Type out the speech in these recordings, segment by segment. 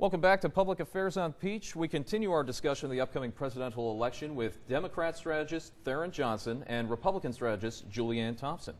Welcome back to Public Affairs on Peach. We continue our discussion of the upcoming presidential election with Democrat strategist Theron Johnson and Republican strategist Julianne Thompson.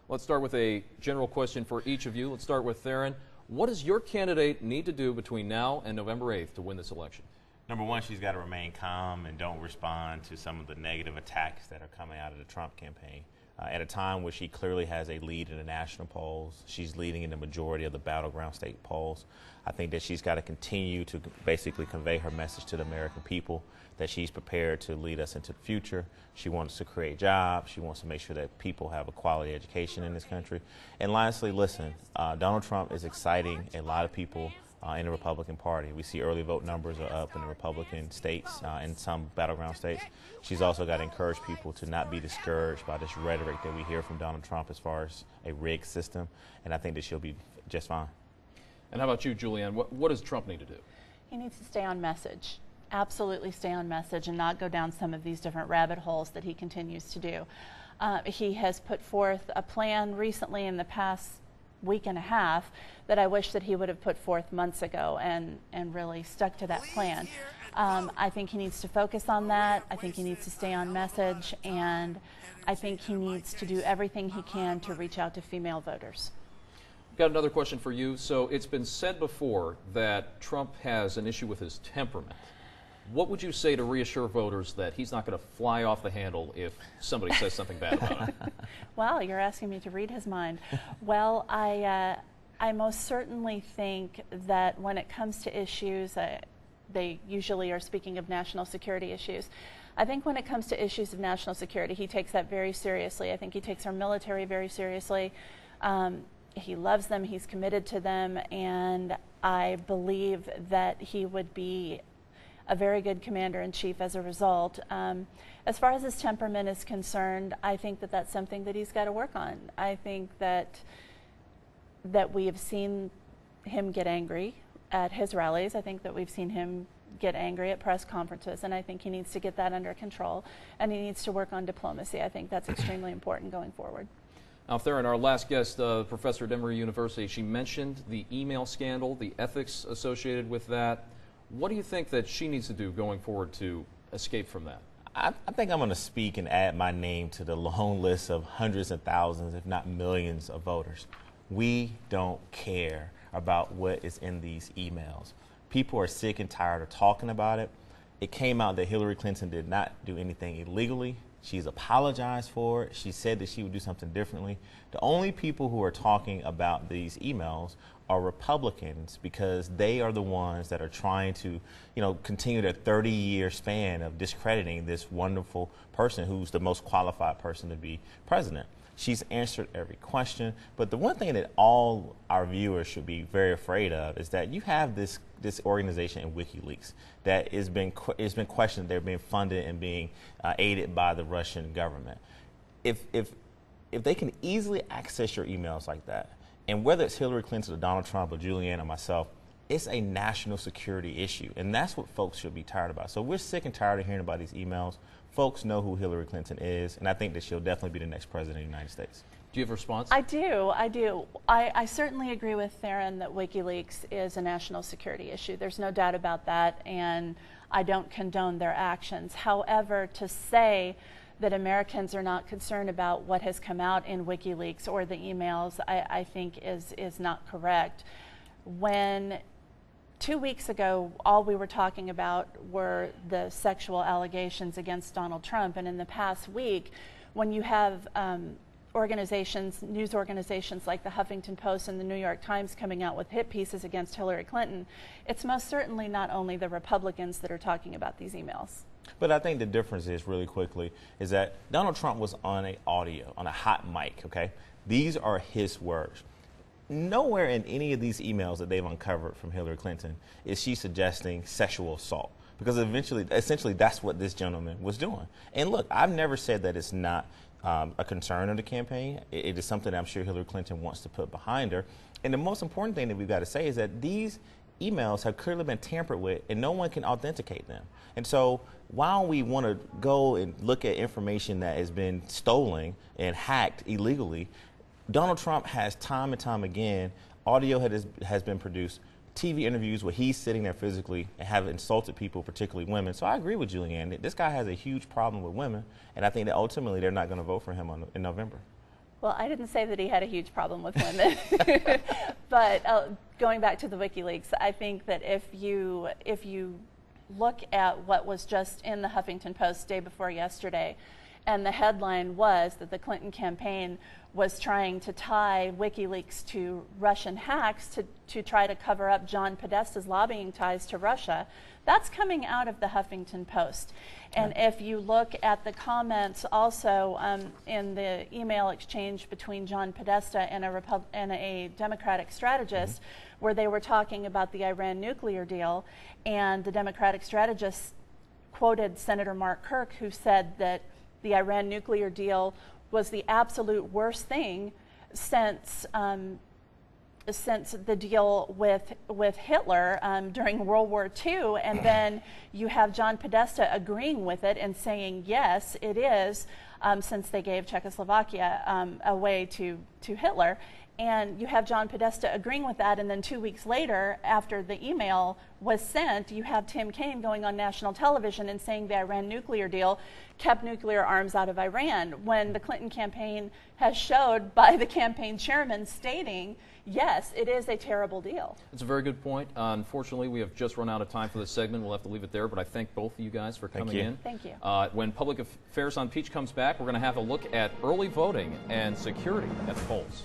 Let's start with a general question for each of you. Let's start with Theron. What does your candidate need to do between now and November 8th to win this election? Number one, she's got to remain calm and don't respond to some of the negative attacks that are coming out of the Trump campaign. At a time where she clearly has a lead in the national polls, she's leading in the majority of the battleground state polls. I think that she's got to continue to basically convey her message to the American people that she's prepared to lead us into the future. She wants to create jobs. She wants to make sure that people have a quality education in this country. And lastly, listen, Donald Trump is exciting a lot of people in the Republican Party. We see early vote numbers are up in the Republican states, in some battleground states. She's also got to encourage people to not be discouraged by this rhetoric that we hear from Donald Trump as far as a rigged system, and I think that she'll be just fine. And how about you, Julianne? What does Trump need to do? He needs to stay on message. Absolutely stay on message and not go down some of these different rabbit holes that he continues to do. He has put forth a plan recently in the past week and a half that I wish that he would have put forth months ago and really stuck to that plan. I think he needs to focus on that. I think he needs to stay on message, and I think he needs to do everything he can to reach out to female voters. Got another question for you. So it's been said before that Trump has an issue with his temperament. What would you say to reassure voters that he's not going to fly off the handle if somebody says something bad about him? Well, you're asking me to read his mind. Well, I most certainly think that when it comes to issues, they usually are speaking of national security issues. I think when it comes to issues of national security, he takes that very seriously. I think he takes our military very seriously. He loves them, he's committed to them, and I believe that he would be a very good commander-in-chief as a result. As far as his temperament is concerned, I think that that's something that he's got to work on. I think that we have seen him get angry at his rallies. I think that we've seen him get angry at press conferences, and I think he needs to get that under control, and he needs to work on diplomacy. I think that's extremely important going forward. Now, Theron, our last guest, professor at Emory University, she mentioned the email scandal, the ethics associated with that. What do you think that she needs to do going forward to escape from that? I think I'm going to speak and add my name to the long list of hundreds of thousands, if not millions, of voters. We don't care about what is in these emails. People are sick and tired of talking about it. It came out that Hillary Clinton did not do anything illegally. She's apologized for it. She said that she would do something differently. The only people who are talking about these emails are Republicans, because they are the ones that are trying to, continue their 30-year span of discrediting this wonderful person who's the most qualified person to be president. She's answered every question, but the one thing that all our viewers should be very afraid of is that you have this organization in WikiLeaks that has been questioned. They're being funded and being aided by the Russian government. If they can easily access your emails like that, and whether it's Hillary Clinton or Donald Trump or Julianne or myself, it's a national security issue, and that's what folks should be tired about. So we're sick and tired of hearing about these emails. Folks know who Hillary Clinton is, and I think that she'll definitely be the next president of the United States. Do you have a response? I do. I certainly agree with Theron that WikiLeaks is a national security issue. There's no doubt about that, and I don't condone their actions. However, to say that Americans are not concerned about what has come out in WikiLeaks or the emails, I think is not correct. When 2 weeks ago, all we were talking about were the sexual allegations against Donald Trump, and in the past week, when you have news organizations like the Huffington Post and the New York Times coming out with hit pieces against Hillary Clinton, it's most certainly not only the Republicans that are talking about these emails. But I think the difference is, really quickly, is that Donald Trump was on on a hot mic, okay? These are his words. Nowhere in any of these emails that they've uncovered from Hillary Clinton is she suggesting sexual assault, because essentially that's what this gentleman was doing. And look, I've never said that it's not a concern of the campaign. It is something I'm sure Hillary Clinton wants to put behind her. And the most important thing that we've got to say is that these emails have clearly been tampered with, and no one can authenticate them. And so while we want to go and look at information that has been stolen and hacked illegally, Donald Trump has time and time again, audio has been produced TV interviews where he's sitting there physically and have insulted people, particularly women. So I agree with Julianne. This guy has a huge problem with women, and I think that ultimately they're not going to vote for him in November. Well, I didn't say that he had a huge problem with women, but going back to the WikiLeaks, I think that if you look at what was just in the Huffington Post day before yesterday, and the headline was that the Clinton campaign was trying to tie WikiLeaks to Russian hacks to try to cover up John Podesta's lobbying ties to Russia. That's coming out of the Huffington Post. And if you look at the comments also in the email exchange between John Podesta and a Democratic strategist, where they were talking about the Iran nuclear deal, and the Democratic strategist quoted Senator Mark Kirk, who said that the Iran nuclear deal was the absolute worst thing since the deal with Hitler during World War II. And then you have John Podesta agreeing with it and saying, yes, it is, since they gave Czechoslovakia away to Hitler. And you have John Podesta agreeing with that, and then 2 weeks later, after the email was sent, you have Tim Kaine going on national television and saying the Iran nuclear deal kept nuclear arms out of Iran, when the Clinton campaign has showed by the campaign chairman stating, yes, it is a terrible deal. It's a very good point. Unfortunately, we have just run out of time for this segment. We'll have to leave it there, but I thank both of you guys for coming in. Thank you. When Public Affairs on Peach comes back, we're going to have a look at early voting and security at the polls.